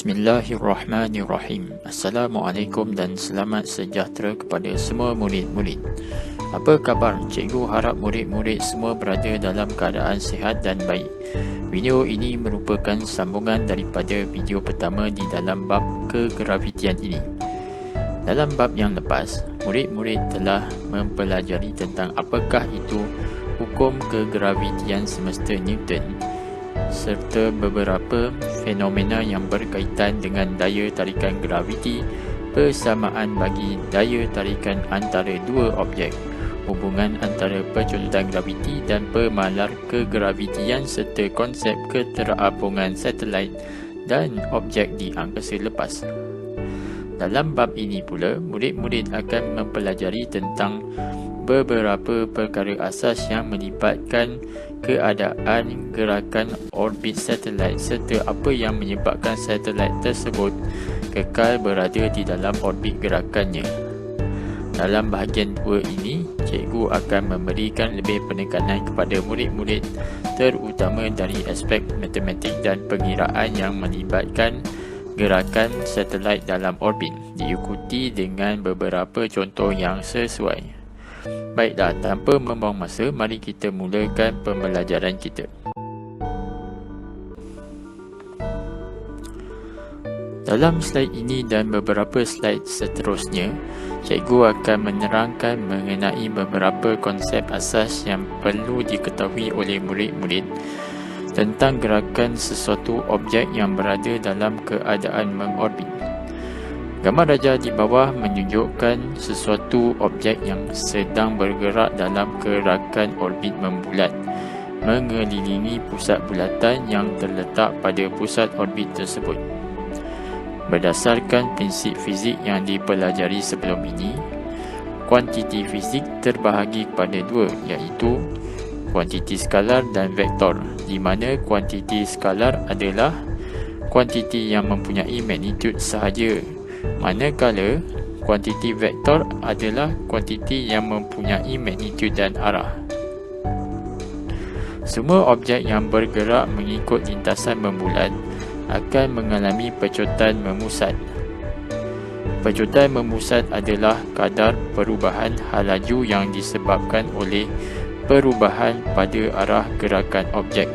Bismillahirrahmanirrahim. Assalamualaikum dan selamat sejahtera kepada semua murid-murid. Apa khabar? Cikgu harap murid-murid semua berada dalam keadaan sihat dan baik. Video ini merupakan sambungan daripada video pertama di dalam bab kegravitian ini. Dalam bab yang lepas, murid-murid telah mempelajari tentang apakah itu hukum kegravitian semesta Newton serta beberapa fenomena yang berkaitan dengan daya tarikan graviti, persamaan bagi daya tarikan antara dua objek, hubungan antara percontohan graviti dan pemalar kegravitian serta konsep keterapungan satelit dan objek di angkasa lepas. Dalam bab ini pula, murid-murid akan mempelajari tentang beberapa perkara asas yang melibatkan keadaan gerakan orbit satelit serta apa yang menyebabkan satelit tersebut kekal berada di dalam orbit gerakannya. Dalam bahagian 2 ini, cikgu akan memberikan lebih penekanan kepada murid-murid terutama dari aspek matematik dan pengiraan yang melibatkan gerakan satelit dalam orbit, diikuti dengan beberapa contoh yang sesuai. Baiklah, tanpa membuang masa, mari kita mulakan pembelajaran kita. Dalam slide ini dan beberapa slide seterusnya, cikgu akan menerangkan mengenai beberapa konsep asas yang perlu diketahui oleh murid-murid tentang gerakan sesuatu objek yang berada dalam keadaan mengorbit. Gambar rajah di bawah menunjukkan sesuatu objek yang sedang bergerak dalam gerakan orbit membulat mengelilingi pusat bulatan yang terletak pada pusat orbit tersebut. Berdasarkan prinsip fizik yang dipelajari sebelum ini, kuantiti fizik terbahagi kepada dua, iaitu kuantiti skalar dan vektor, di mana kuantiti skalar adalah kuantiti yang mempunyai magnitud sahaja, manakala kuantiti vektor adalah kuantiti yang mempunyai magnitud dan arah. Semua objek yang bergerak mengikut lintasan membulat akan mengalami pecotan memusat. Pecotan memusat adalah kadar perubahan hal laju yang disebabkan oleh perubahan pada arah gerakan objek.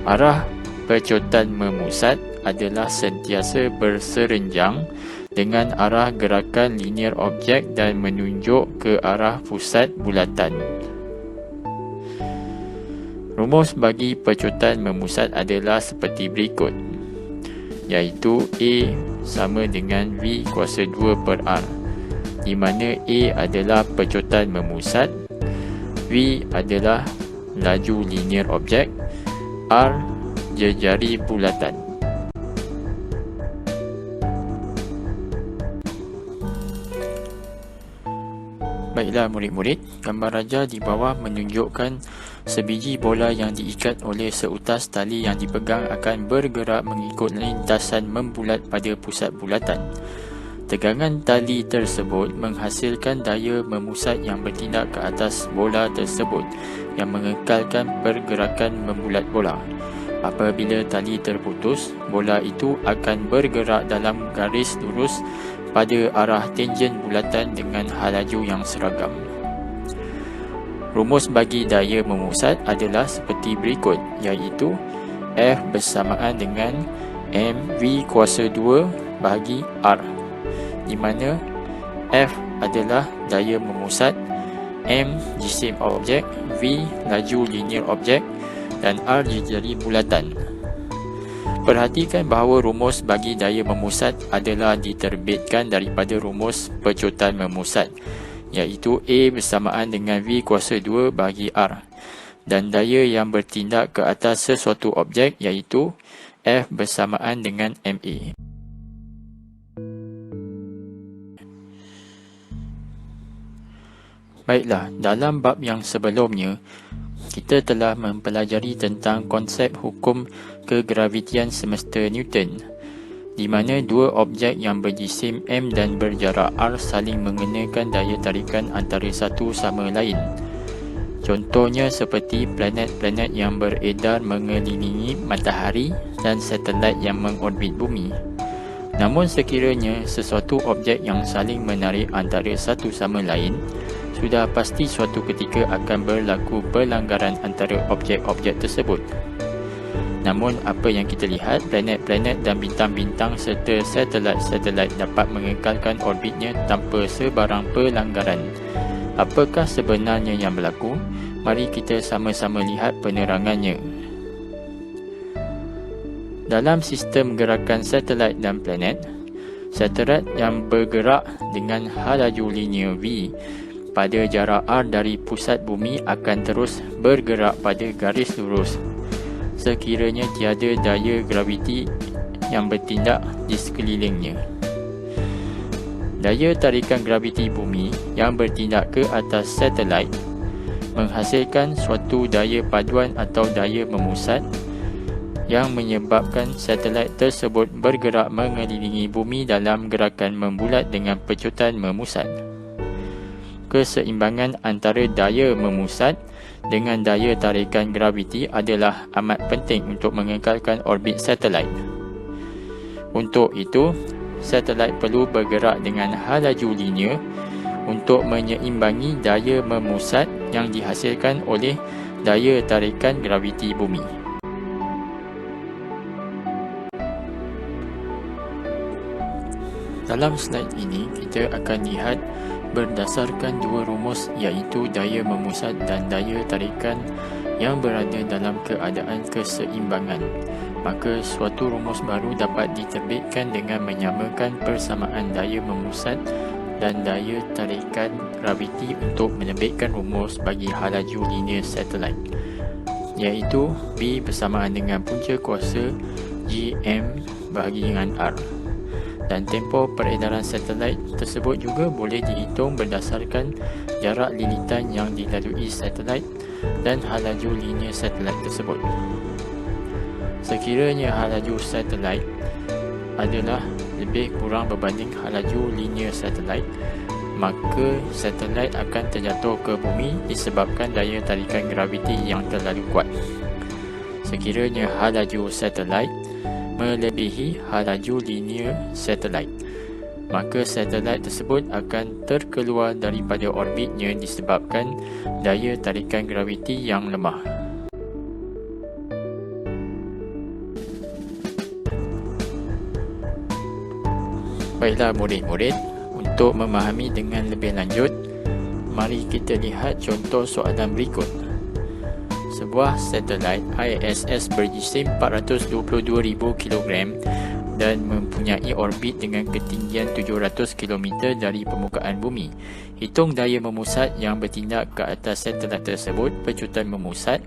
Arah pecotan memusat adalah sentiasa berserenjang dengan arah gerakan linear objek dan menunjuk ke arah pusat bulatan. Rumus bagi pecotan memusat adalah seperti berikut, iaitu A sama dengan V kuasa 2 per R, di mana A adalah pecotan memusat, V adalah laju linear objek, R jejari bulatan. Baiklah murid-murid, gambar rajah di bawah menunjukkan sebiji bola yang diikat oleh seutas tali yang dipegang akan bergerak mengikut lintasan membulat pada pusat bulatan. Tegangan tali tersebut menghasilkan daya memusat yang bertindak ke atas bola tersebut yang mengekalkan pergerakan membulat bola. Apabila tali terputus, bola itu akan bergerak dalam garis lurus pada arah tangen bulatan dengan hal laju yang seragam. Rumus bagi daya memusat adalah seperti berikut, iaitu F bersamaan dengan mv kuasa 2 bahagi R, di mana F adalah daya memusat, M jisim objek, V laju linear objek dan R jejari bulatan. Perhatikan bahawa rumus bagi daya memusat adalah diterbitkan daripada rumus pecotan memusat, iaitu A bersamaan dengan V kuasa 2 bahagi R, dan daya yang bertindak ke atas sesuatu objek iaitu F bersamaan dengan MA. Baiklah, dalam bab yang sebelumnya, kita telah mempelajari tentang konsep hukum kegravitian semesta Newton, di mana dua objek yang berjisim M dan berjarak R saling mengenakan daya tarikan antara satu sama lain. Contohnya seperti planet-planet yang beredar mengelilingi matahari dan satelit yang mengorbit bumi. Namun sekiranya sesuatu objek yang saling menarik antara satu sama lain, sudah pasti suatu ketika akan berlaku pelanggaran antara objek-objek tersebut. Namun apa yang kita lihat, planet-planet dan bintang-bintang serta satelit-satelit dapat mengekalkan orbitnya tanpa sebarang pelanggaran. Apakah sebenarnya yang berlaku? Mari kita sama-sama lihat penerangannya. Dalam sistem gerakan satelit dan planet, satelit yang bergerak dengan halaju linear V pada jarak r dari pusat bumi akan terus bergerak pada garis lurus sekiranya tiada daya graviti yang bertindak di sekelilingnya. Daya tarikan graviti bumi yang bertindak ke atas satelit menghasilkan suatu daya paduan atau daya memusat yang menyebabkan satelit tersebut bergerak mengelilingi bumi dalam gerakan membulat dengan pecutan memusat. Keseimbangan antara daya memusat dengan daya tarikan graviti adalah amat penting untuk mengekalkan orbit satelit. Untuk itu, satelit perlu bergerak dengan halaju linear untuk menyeimbangi daya memusat yang dihasilkan oleh daya tarikan graviti bumi. Dalam slide ini, kita akan lihat berdasarkan dua rumus iaitu daya memusat dan daya tarikan yang berada dalam keadaan keseimbangan. Maka suatu rumus baru dapat diterbitkan dengan menyamakan persamaan daya memusat dan daya tarikan graviti untuk menerbitkan rumus bagi halaju linear satelit, iaitu V bersamaan dengan punca kuasa Gm bahagi dengan R. Dan tempoh peredaran satelit tersebut juga boleh dihitung berdasarkan jarak lilitan yang dilalui satelit dan halaju linear satelit tersebut. Sekiranya halaju satelit adalah lebih kurang berbanding halaju linear satelit, maka satelit akan terjatuh ke bumi disebabkan daya tarikan graviti yang terlalu kuat. Sekiranya halaju satelit melebihi halaju linear satelit, maka satelit tersebut akan terkeluar daripada orbitnya disebabkan daya tarikan graviti yang lemah. Baiklah murid-murid, untuk memahami dengan lebih lanjut, mari kita lihat contoh soalan berikut. Sebuah satelit ISS berjisim 422,000 kg dan mempunyai orbit dengan ketinggian 700 km dari permukaan bumi. Hitung daya memusat yang bertindak ke atas satelit tersebut, pecutan memusat,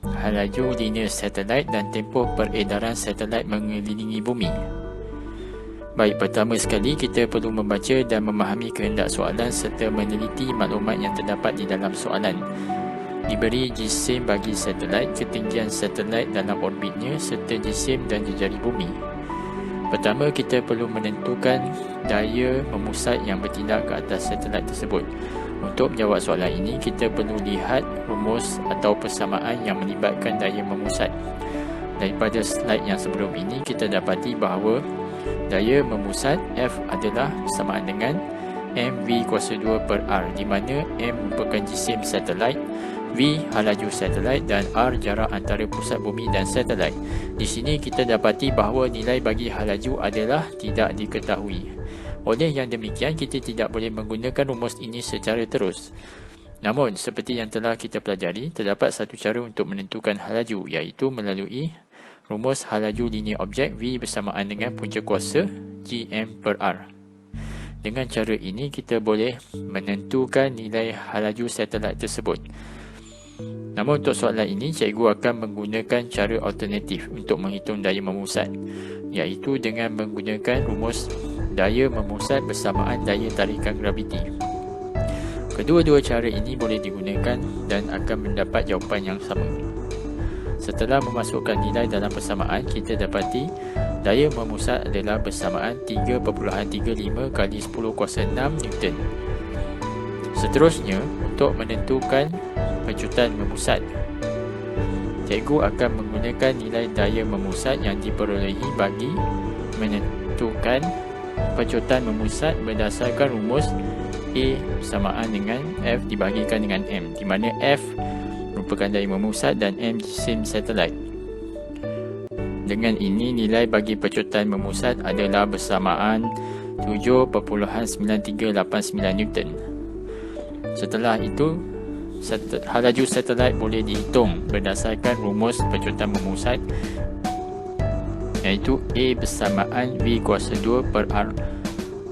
halaju linear satelit dan tempoh peredaran satelit mengelilingi bumi. Baik, pertama sekali kita perlu membaca dan memahami kehendak soalan serta meneliti maklumat yang terdapat di dalam soalan. Diberi jisim bagi satelit, ketinggian satelit dalam orbitnya serta jisim dan jejari bumi. Pertama, kita perlu menentukan daya memusat yang bertindak ke atas satelit tersebut. Untuk menjawab soalan ini, kita perlu lihat rumus atau persamaan yang melibatkan daya memusat. Daripada slide yang sebelum ini, kita dapati bahawa daya memusat F adalah bersamaan dengan mv kuasa 2 per R, di mana M merupakan jisim satelit, V halaju satelit dan R jarak antara pusat bumi dan satelit. Di sini kita dapati bahawa nilai bagi halaju adalah tidak diketahui. Oleh yang demikian, kita tidak boleh menggunakan rumus ini secara terus. Namun, seperti yang telah kita pelajari, terdapat satu cara untuk menentukan halaju, iaitu melalui rumus halaju linear objek V bersamaan dengan punca kuasa Gm per R. Dengan cara ini, kita boleh menentukan nilai halaju satelit tersebut. Namun untuk soalan ini, cikgu akan menggunakan cara alternatif untuk menghitung daya memusat, iaitu dengan menggunakan rumus daya memusat bersamaan daya tarikan graviti. Kedua-dua cara ini boleh digunakan dan akan mendapat jawapan yang sama. Setelah memasukkan nilai dalam persamaan, kita dapati daya memusat adalah bersamaan 3.35 kali 10 kuasa 6 Newton. Seterusnya, untuk menentukan pecutan memusat. Cikgu akan menggunakan nilai daya memusat yang diperolehi bagi menentukan pecutan memusat berdasarkan rumus A bersamaan dengan F dibahagikan dengan M, di mana F merupakan daya memusat dan M jisim satelit. Dengan ini, nilai bagi pecutan memusat adalah bersamaan 7.9389 Newton. Setelah itu, halaju satelit boleh dihitung berdasarkan rumus pecutan memusat, iaitu A bersamaan V kuasa 2 per R,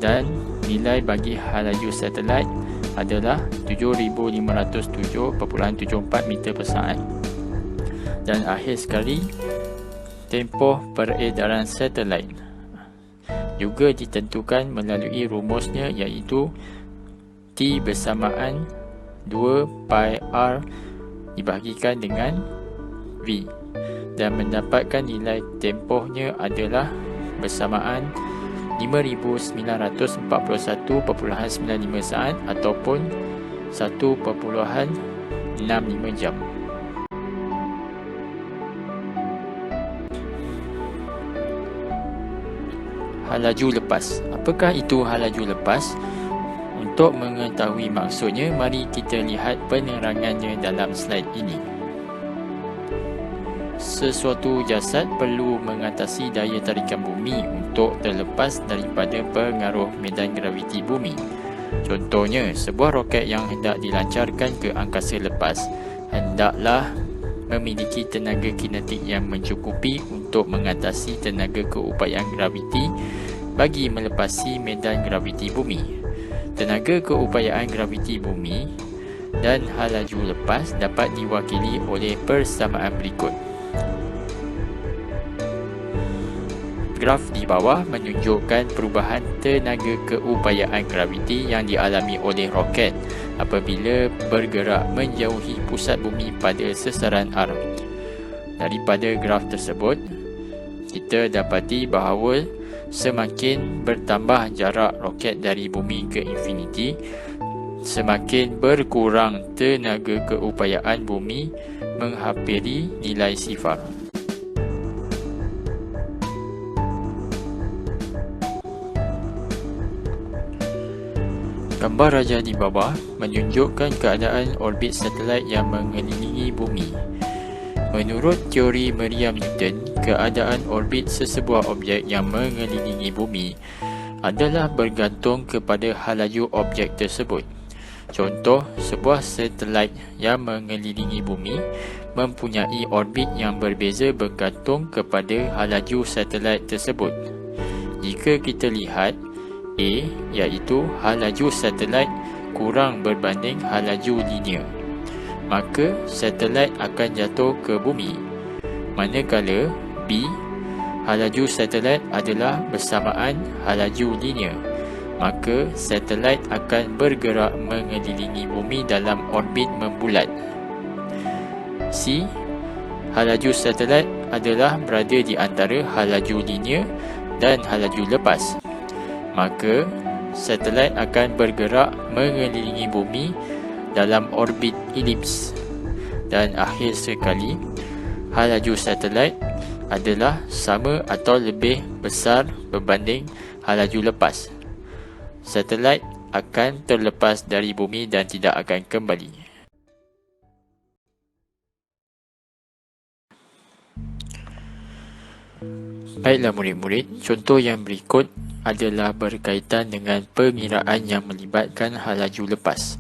dan nilai bagi halaju satelit adalah 7,507.74 meter per saat. Dan akhir sekali, tempoh peredaran satelit juga ditentukan melalui rumusnya, iaitu T bersamaan 2 pi R dibahagikan dengan V, dan mendapatkan nilai tempohnya adalah bersamaan 5,941.95 saat ataupun 1.65 jam. Halaju lepas. Apakah itu halaju lepas? Untuk mengetahui maksudnya, mari kita lihat penerangannya dalam slide ini. Sesuatu jasad perlu mengatasi daya tarikan bumi untuk terlepas daripada pengaruh medan graviti bumi. Contohnya, sebuah roket yang hendak dilancarkan ke angkasa lepas hendaklah memiliki tenaga kinetik yang mencukupi untuk mengatasi tenaga keupayaan graviti bagi melepasi medan graviti bumi. Tenaga keupayaan graviti bumi dan halaju lepas dapat diwakili oleh persamaan berikut. Graf di bawah menunjukkan perubahan tenaga keupayaan graviti yang dialami oleh roket apabila bergerak menjauhi pusat bumi pada sasaran R. Daripada graf tersebut, kita dapati bahawa semakin bertambah jarak roket dari bumi ke infiniti, semakin berkurang tenaga keupayaan bumi menghampiri nilai sifar. Gambar rajah di bawah menunjukkan keadaan orbit satelit yang mengelilingi bumi. Menurut teori Miriam-Newton, keadaan orbit sesebuah objek yang mengelilingi bumi adalah bergantung kepada halaju objek tersebut. Contoh, sebuah satelit yang mengelilingi bumi mempunyai orbit yang berbeza bergantung kepada halaju satelit tersebut. Jika kita lihat A, iaitu halaju satelit kurang berbanding halaju linear, maka satelit akan jatuh ke bumi. Manakala B, halaju satelit adalah bersamaan halaju linear, maka satelit akan bergerak mengelilingi bumi dalam orbit membulat. C, halaju satelit adalah berada di antara halaju linear dan halaju lepas, maka satelit akan bergerak mengelilingi bumi dalam orbit elips. Dan akhir sekali, halaju satelit adalah sama atau lebih besar berbanding halaju lepas. Satelit akan terlepas dari bumi dan tidak akan kembali. Baiklah murid-murid, contoh yang berikut adalah berkaitan dengan pengiraan yang melibatkan halaju lepas.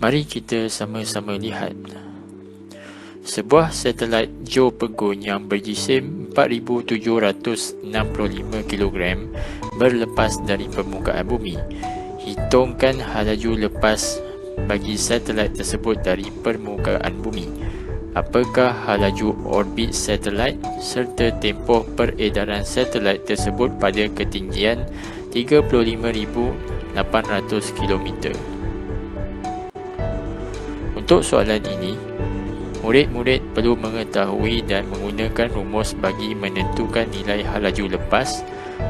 Mari kita sama-sama lihat. Sebuah satelit Joe Pegun yang berjisim 4,765 kg berlepas dari permukaan bumi. Hitungkan halaju lepas bagi satelit tersebut dari permukaan bumi. Apakah halaju orbit satelit serta tempoh peredaran satelit tersebut pada ketinggian 35,800 km? Untuk soalan ini, murid-murid perlu mengetahui dan menggunakan rumus bagi menentukan nilai halaju lepas,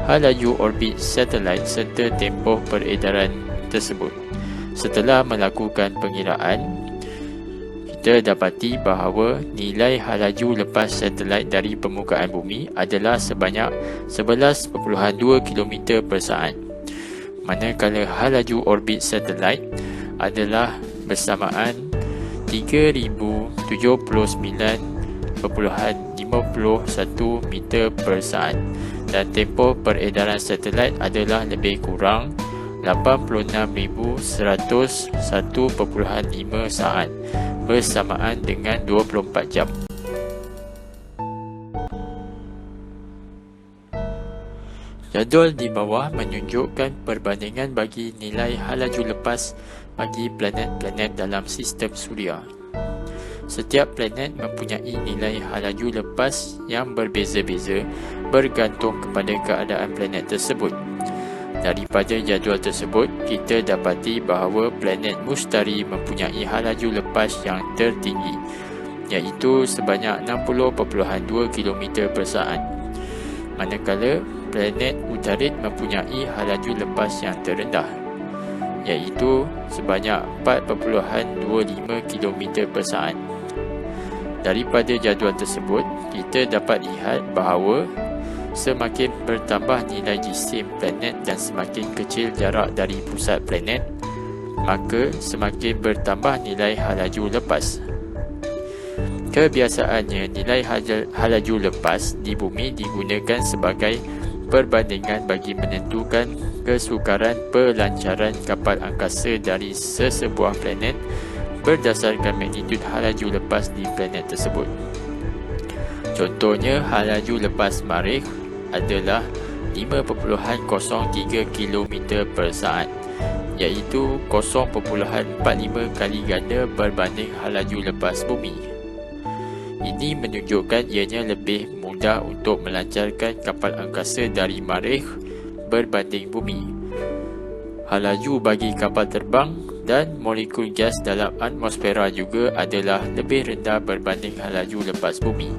halaju orbit satelit serta tempoh peredaran tersebut. Setelah melakukan pengiraan, kita kita dapati bahawa nilai halaju lepas satelit dari permukaan bumi adalah sebanyak 11.2 km per saat, manakala halaju orbit satelit adalah bersamaan 3,079.51 meter per saat, dan tempoh peredaran satelit adalah lebih kurang 86,101.5 saat, bersamaan dengan 24 jam. Jadual di bawah menunjukkan perbandingan bagi nilai halaju lepas bagi planet-planet dalam sistem suria. Setiap planet mempunyai nilai halaju lepas yang berbeza-beza bergantung kepada keadaan planet tersebut. Daripada jadual tersebut, kita dapati bahawa planet Mustari mempunyai halaju lepas yang tertinggi, iaitu sebanyak 60.2 km per saat, manakala planet Utarid mempunyai halaju lepas yang terendah, iaitu sebanyak 4.25 km per saat. Daripada jadual tersebut, kita dapat lihat bahawa semakin bertambah nilai jisim planet dan semakin kecil jarak dari pusat planet, maka semakin bertambah nilai halaju lepas. Kebiasaannya, nilai halaju lepas di bumi digunakan sebagai perbandingan bagi menentukan kesukaran pelancaran kapal angkasa dari sesebuah planet berdasarkan magnitud halaju lepas di planet tersebut. Contohnya, halaju lepas Marikh adalah 5.03 km per saat, iaitu 0.45 kali ganda berbanding halaju lepas bumi. Ini menunjukkan ianya lebih mudah untuk melancarkan kapal angkasa dari Marikh berbanding bumi. Halaju bagi kapal terbang dan molekul gas dalam atmosfera juga adalah lebih rendah berbanding halaju lepas bumi,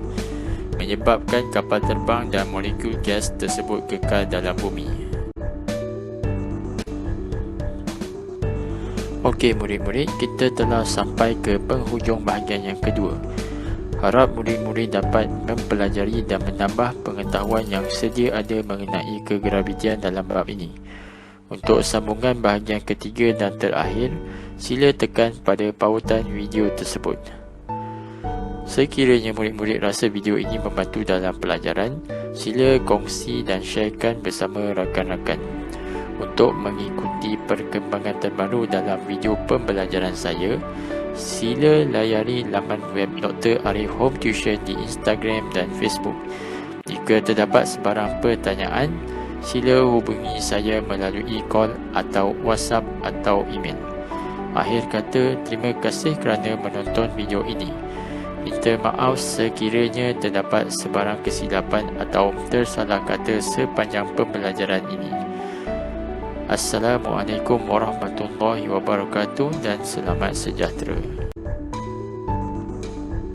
menyebabkan kapal terbang dan molekul gas tersebut kekal dalam bumi. Okey murid-murid, kita telah sampai ke penghujung bahagian yang kedua. Harap murid-murid dapat mempelajari dan menambah pengetahuan yang sedia ada mengenai kegravitian dalam bab ini. Untuk sambungan bahagian ketiga dan terakhir, sila tekan pada pautan video tersebut. Sekiranya murid-murid rasa video ini membantu dalam pelajaran, sila kongsi dan sharekan bersama rakan-rakan. Untuk mengikuti perkembangan terbaru dalam video pembelajaran saya, sila layari laman web Dr. Arif Home Tuition di Instagram dan Facebook. Jika terdapat sebarang pertanyaan, sila hubungi saya melalui call atau WhatsApp atau email. Akhir kata, terima kasih kerana menonton video ini. Minta maaf sekiranya terdapat sebarang kesilapan atau tersalah kata sepanjang pembelajaran ini. Assalamualaikum warahmatullahi wabarakatuh dan selamat sejahtera.